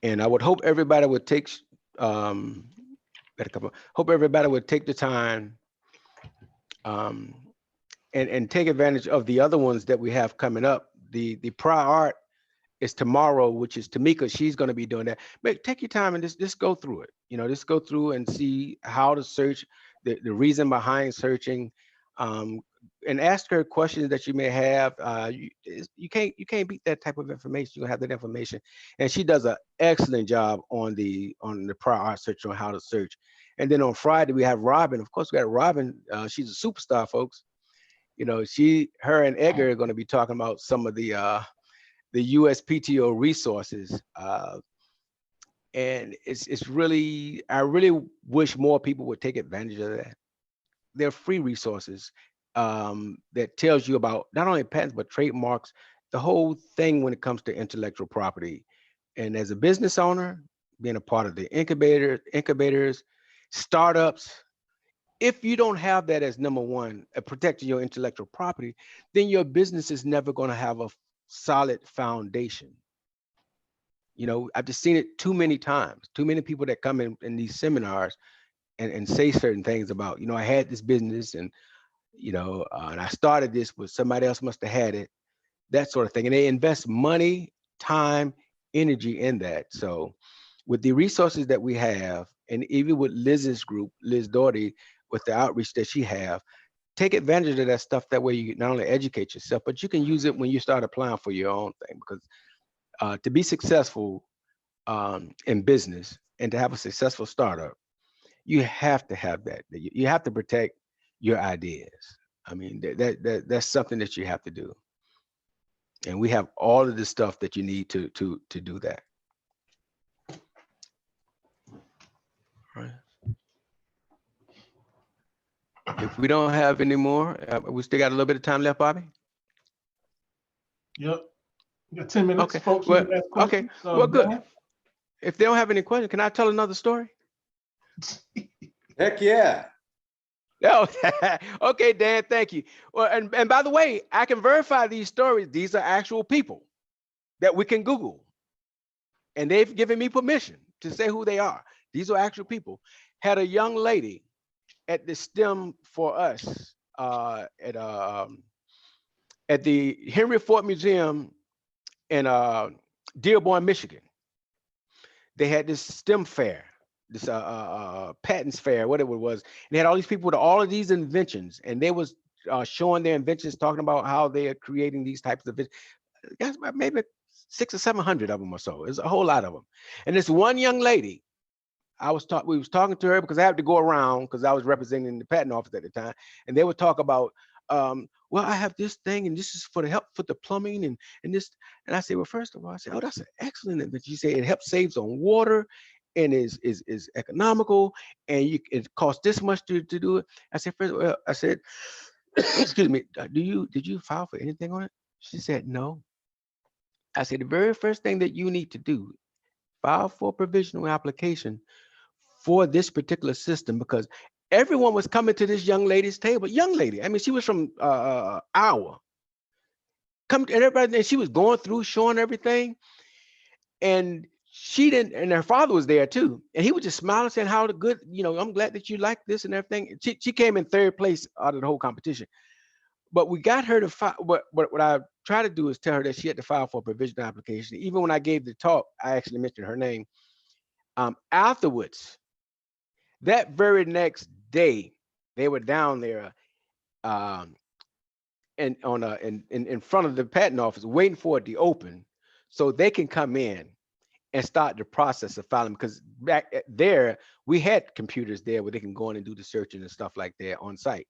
And I would hope everybody would take the time and take advantage of the other ones that we have coming up. The prior art is tomorrow, which is Tamika. She's going to be doing that. But take your time and just go through it. You know, just go through and see how to search, the reason behind searching, and ask her questions that you may have. You can't beat that type of information. You have that information, and she does an excellent job on the prior art search, on how to search. And then on Friday we have Robin. Of course, we got Robin. She's a superstar, folks. You know, her and Edgar are going to be talking about some of the Uspto resources, and it's really, I really wish more people would take advantage of that. They're free resources that tells you about not only patents but trademarks, the whole thing when it comes to intellectual property. And as a business owner, being a part of the incubators, startups, if you don't have that as number one, protecting your intellectual property, then your business is never going to have a solid foundation. You know, I've just seen it too many times. Too many people that come in these seminars and say certain things about, you know, I had this business and, you know, and I started this, but somebody else must have had it, that sort of thing. And they invest money, time, energy in that. So with the resources that we have, and even with Liz's group, Liz Doherty, with the outreach that she have, take advantage of that stuff. That way you not only educate yourself, but you can use it when you start applying for your own thing. Because to be successful in business and to have a successful startup, you have to have that. You have to protect your ideas. I mean, that's something that you have to do. And we have all of the stuff that you need to do that. Right. If we don't have any more, we still got a little bit of time left, Bobby? Yep. You got 10 minutes, Okay. folks. Well, You can ask okay. questions. Well, good. Dan? If they don't have any questions, can I tell another story? Heck yeah. Oh, okay, Dan, thank you. Well, and by the way, I can verify these stories. These are actual people that we can Google. And they've given me permission to say who they are. These are actual people. Had a young lady at the STEM for Us at the Henry Ford Museum in Dearborn, Michigan. They had this STEM fair, this patents fair, whatever it was. And they had all these people with all of these inventions, and they was showing their inventions, talking about how they are creating these types of inventions. Maybe 600 or 700 of them or so. There's a whole lot of them. And this one young lady, we was talking to her because I had to go around because I was representing the patent office at the time, and they would talk about, well, I have this thing, and this is for the help for the plumbing and this. And I said, well, first of all, I said, oh, that's an excellent invention. You say it helps saves on water and is economical, and it costs this much to do it. I said, first of all, I said, excuse me, did you file for anything on it? She said, no. I said, the very first thing that you need to do, file for a provisional application for this particular system, because everyone was coming to this young lady's table. Young lady, I mean, she was from Iowa. Come to everybody, and she was going through, showing everything. And she didn't, and her father was there too. And he was just smiling, saying how the good, you know, I'm glad that you like this and everything. She came in third place out of the whole competition. But we got her to file. What I try to do is tell her that she had to file for a provisional application. Even when I gave the talk, I actually mentioned her name. Afterwards, that very next day, they were down there and in front of the patent office waiting for it to open so they can come in and start the process of filing, because back there we had computers there where they can go in and do the searching and stuff like that on site.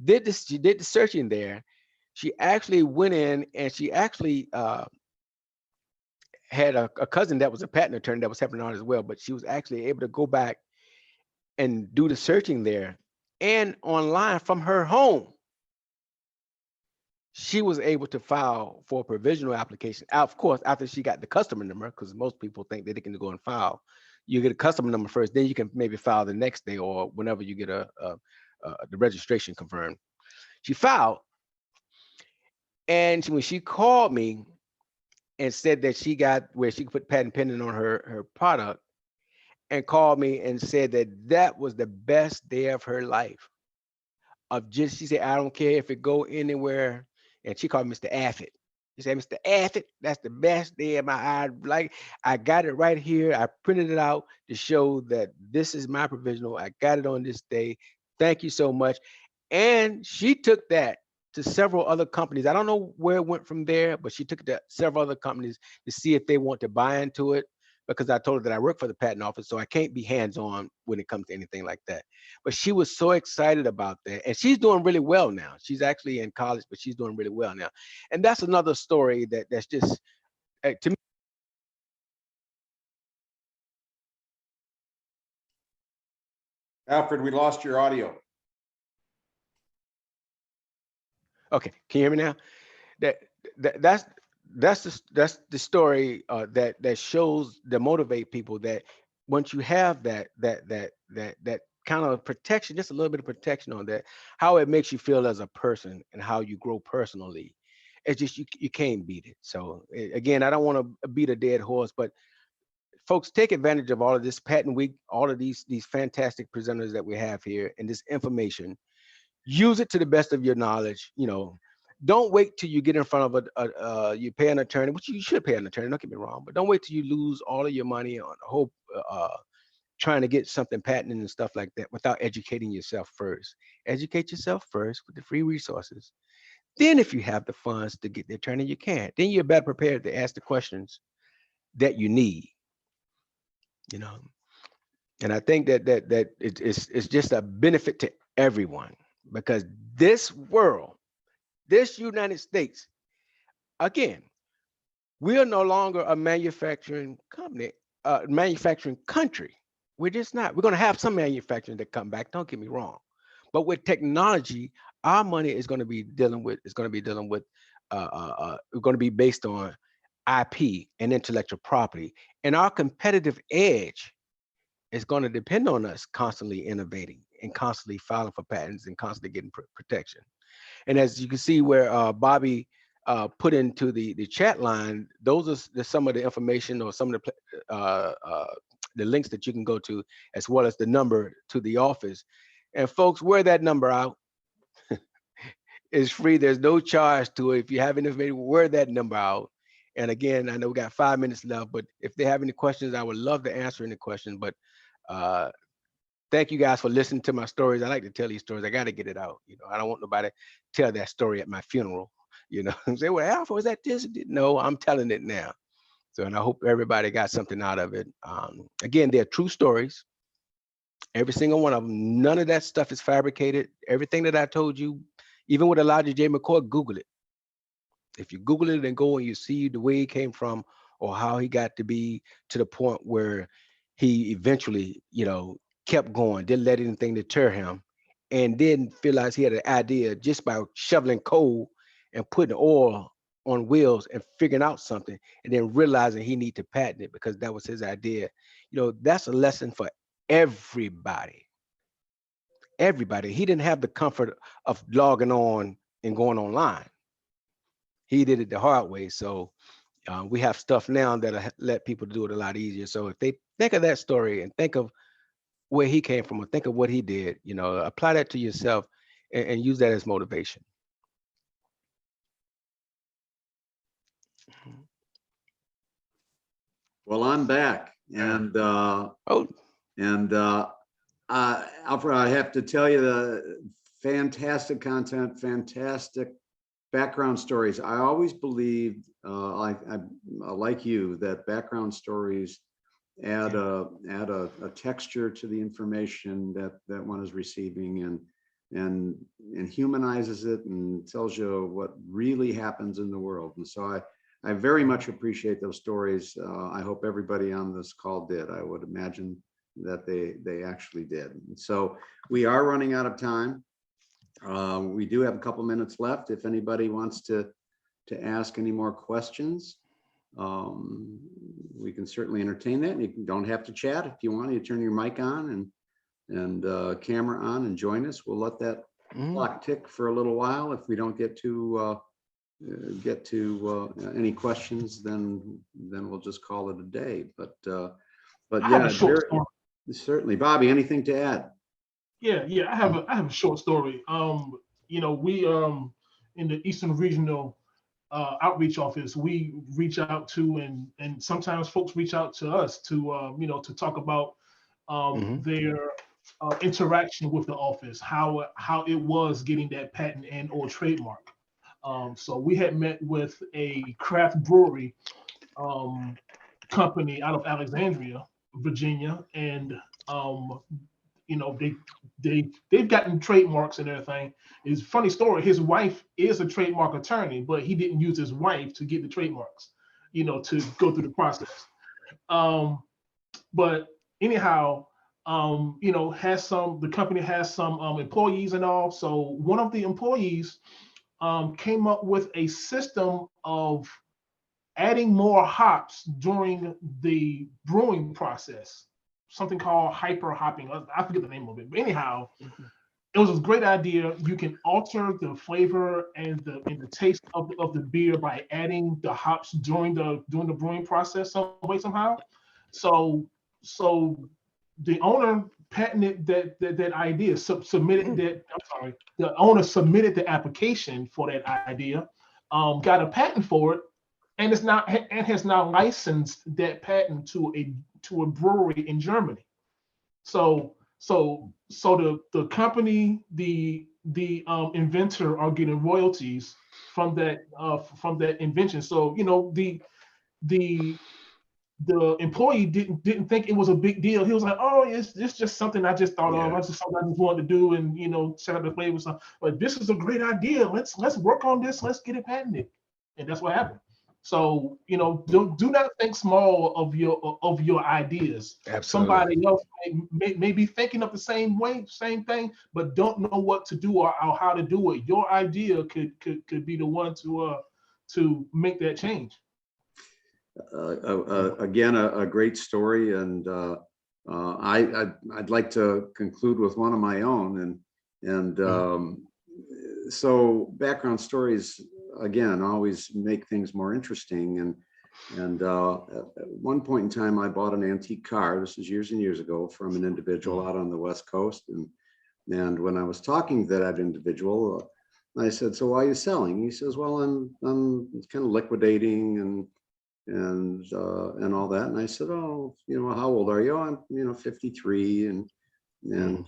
She did the searching there. She actually went in and she actually had a cousin that was a patent attorney that was helping out as well, but she was actually able to go back and do the searching there and online from her home. She was able to file for a provisional application. Of course, after she got the customer number, because most people think that they can go and file. You get a customer number first, then you can maybe file the next day or whenever you get the registration confirmed. She filed, and when she called me and said that she got where she could put patent pending on her product, and called me and said that was the best day of her life. She said, I don't care if it go anywhere. And she called Mr. Affett. She said, Mr. Affett, that's the best day of my life. I got it right here. I printed it out to show that this is my provisional. I got it on this day. Thank you so much. And she took that to several other companies. I don't know where it went from there, but she took it to several other companies to see if they want to buy into it, because I told her that I work for the patent office, so I can't be hands-on when it comes to anything like that. But she was so excited about that, and she's doing really well now. She's actually in college, but she's doing really well now. And that's another story that's just, to me. Alfred, we lost your audio. Okay, can you hear me now? That's the story that shows, that motivate people, that once you have that kind of protection, just a little bit of protection on that, how it makes you feel as a person and how you grow personally. It's just you can't beat it. So again, I don't want to beat a dead horse, but folks, take advantage of all of this patent week, all of these fantastic presenters that we have here, and this information. Use it to the best of your knowledge. Don't wait till you get in front of you pay an attorney, which you should pay an attorney, don't get me wrong, but don't wait till you lose all of your money on a whole trying to get something patented and stuff like that without educating yourself first. Educate yourself first with the free resources. Then if you have the funds to get the attorney, you can. Then you're better prepared to ask the questions that you need. And I think that it's just a benefit to everyone, because this world, this United States, again, we are no longer a manufacturing company, manufacturing country. We're just not. We're going to have some manufacturing that come back. Don't get me wrong, but with technology, our money is going to be dealing with. We're going to be based on IP and intellectual property, and our competitive edge is going to depend on us constantly innovating and constantly filing for patents and constantly getting protection. And as you can see where Bobby put into the chat line, those are some of the information or some of the links that you can go to, as well as the number to the office. And folks, wear that number out. It's free. There's no charge to it. If you have any information, wear that number out. And again, I know we got 5 minutes left, but if they have any questions, I would love to answer any questions. But thank you guys for listening to my stories. I like to tell these stories. I got to get it out. I don't want nobody to tell that story at my funeral. And say, well, Alpha, was that this? No, I'm telling it now. So, and I hope everybody got something out of it. Again, they're true stories. Every single one of them. None of that stuff is fabricated. Everything that I told you, even with Elijah J. McCoy, Google it. If you Google it and go and you see the way he came from, or how he got to be to the point where he eventually, kept going, didn't let anything deter him, and then realized he had an idea just by shoveling coal and putting oil on wheels and figuring out something, and then realizing he needed to patent it because that was his idea. That's a lesson for everybody. Everybody. He didn't have the comfort of logging on and going online. He did it the hard way. So we have stuff now that let people do it a lot easier. So if they think of that story and think of where he came from, or think of what he did, apply that to yourself and use that as motivation. Well, I'm back, and Alfred, I have to tell you, the fantastic content, fantastic background stories. I always believed, I like you, that background stories add a texture to the information that one is receiving, and humanizes it and tells you what really happens in the world. And so I very much appreciate those stories. I hope everybody on this call did. I would imagine that they actually did. And so we are running out of time. We do have a couple minutes left. If anybody wants to ask any more questions, we can certainly entertain that. You don't have to chat. If you want, you turn your mic on and camera on and join us. We'll let that clock tick for a little while. If we don't get to any questions, then we'll just call it a day. But yeah, certainly. Bobby, anything to add? Yeah, I have a short story. We in the Eastern Regional outreach office, we reach out to and sometimes folks reach out to us to to talk about their interaction with the office, how it was getting that patent and or trademark. So we had met with a craft brewery company out of Alexandria, Virginia, and they've gotten trademarks and everything. It's a funny story. His wife is a trademark attorney, but he didn't use his wife to get the trademarks, to go through the process. But anyhow, the company has some employees and all. So one of the employees came up with a system of adding more hops during the brewing process, something called hyper hopping. I forget the name of it, but anyhow, it was a great idea. You can alter the flavor and the taste of the beer by adding the hops during the brewing process some way somehow. So the owner patented that idea, submitted that. I'm sorry, the owner submitted the application for that idea, got a patent for it, and has now licensed that patent to a brewery in Germany. So the company, the inventor are getting royalties from that invention. So the employee didn't think it was a big deal. He was like, oh, it's just something I just thought of. It's just something I just wanted to do, and set up the flavor stuff. But this is a great idea. Let's work on this. Let's get it patented. And that's what happened. So do not think small of your ideas. Absolutely. Somebody else may be thinking of the same thing, but don't know what to do or how to do it. Your idea could be the one to make that change. Again, a great story, and I'd like to conclude with one of my own, and so background stories again always make things more interesting. And at one point in time, I bought an antique car. This is years and years ago from an individual out on the West Coast, and when I was talking to that individual, I said, "So why are you selling?" He says, "Well, I'm kind of liquidating and all that." And I said, "Oh, how old are you?" "I'm 53." And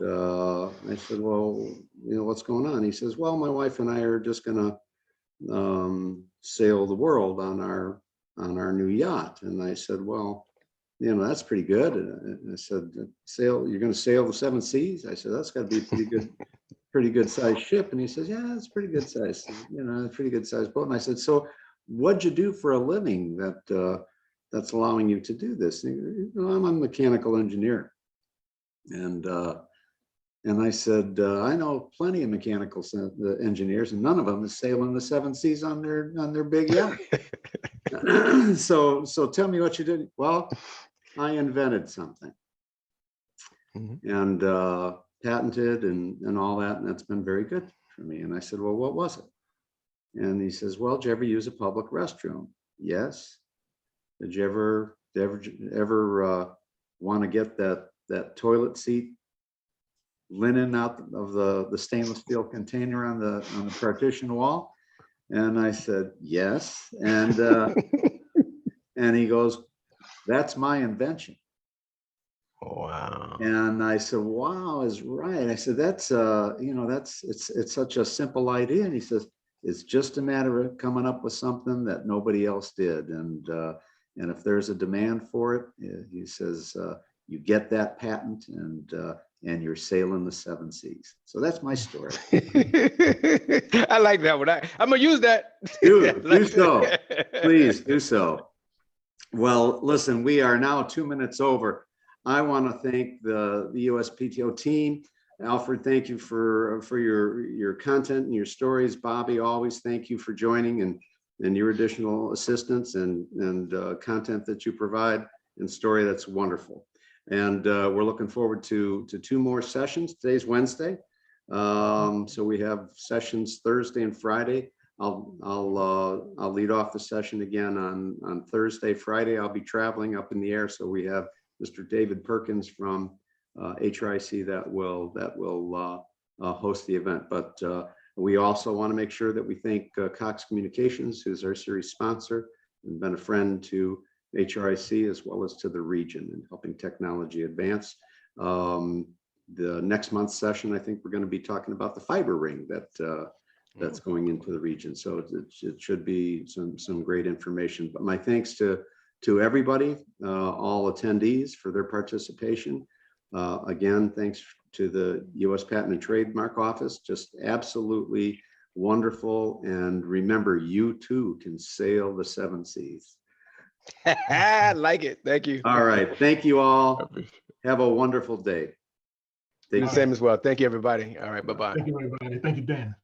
I said, "Well, what's going on?" He says, "Well, my wife and I are just gonna sail the world on our new yacht." And I said, "Well, that's pretty good." And I said, "You're gonna sail the 7 seas?" I said, "That's got to be a pretty good sized ship." And he says, "Yeah, it's pretty good size, a pretty good sized boat." And I said, "So what'd you do for a living that's allowing you to do this?" And "I'm a mechanical engineer." And I said, "I know plenty of mechanical engineers, and none of them is sailing the 7 seas on their big yacht." So tell me what you did. "Well, I invented something and patented and all that, and that's been very good for me." And I said, "Well, what was it?" And he says, "Well, did you ever use a public restroom?" "Yes." "Did you ever want to get that toilet seat linen out of the stainless steel container on the partition wall?" And I said, "Yes." And he goes, "That's my invention." Wow. And I said, "Wow, is right." I said, "That's it's such a simple idea." And he says, "It's just a matter of coming up with something that nobody else did, and if there's a demand for it," he says, "you get that patent, and you're sailing the 7 seas." So that's my story. I like that one. I'm gonna use that. Do so. Please do so. Well, listen, we are now 2 minutes over. I want to thank the USPTO team. Alfred, thank you for your content and your stories. Bobby, always thank you for joining and your additional assistance and content that you provide, and story that's wonderful. And we're looking forward to 2 more sessions. Today's Wednesday, so we have sessions Thursday and Friday. I'll lead off the session again on Thursday. Friday, I'll be traveling up in the air, so we have Mr. David Perkins from HRIC that will host the event. But we also want to make sure that we thank Cox Communications, who's our series sponsor and been a friend to HRIC as well as to the region in helping technology advance. The next month's session, I think we're going to be talking about the fiber ring that's going into the region. So it should be some great information. But my thanks to everybody, all attendees, for their participation. Again, thanks to the U.S. Patent and Trademark Office, just absolutely wonderful. And remember, you too can sail the 7 seas. I like it. Thank you. All right. Thank you all. Have a wonderful day. The same as well. Thank you, everybody. All right. Bye-bye. Thank you, everybody. Thank you, Dan.